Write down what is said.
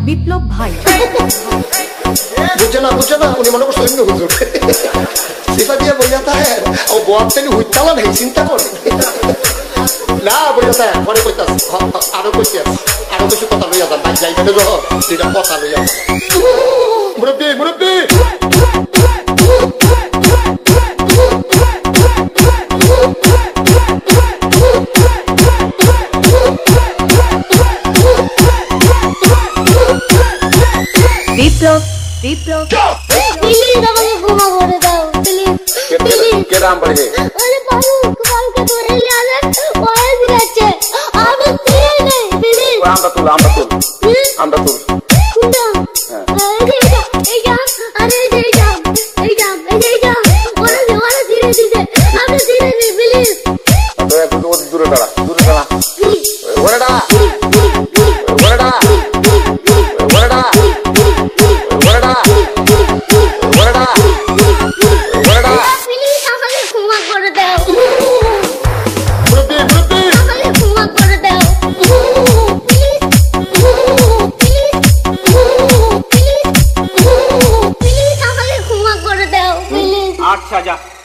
বিপ্লব ভাই বুঝছে না উনি মনে করছে এমনি হুজুর সিফা দিয়ে বললে তাহের ও বয়াত থেকে হুইতালা নেই চিন্তা করে না বললে তাহের পরে কইতাস আরো কইতে আরো কিছু কথা লইয়া যান বাইক যাইবেন দুইটা কথা লইয়া মুরব্বী মুরব্বী বিপ্লব বিপ্লব প্লিজ আমাকে ক্ষমা করে দাও প্লিজ কে নাম পড়ে আরে বাবু কালকে ধরে নিয়ে ওরে দিচ্ছে আমি দিয়ে নেই প্লিজ আমরা তুল কুন্ডা এই যা আরে এই যা ওরে ধীরে দিতে আমি ধীরে নে প্লিজ তো একটু দূরে দাঁড়া ওরে দাঁড়া अच्छा जा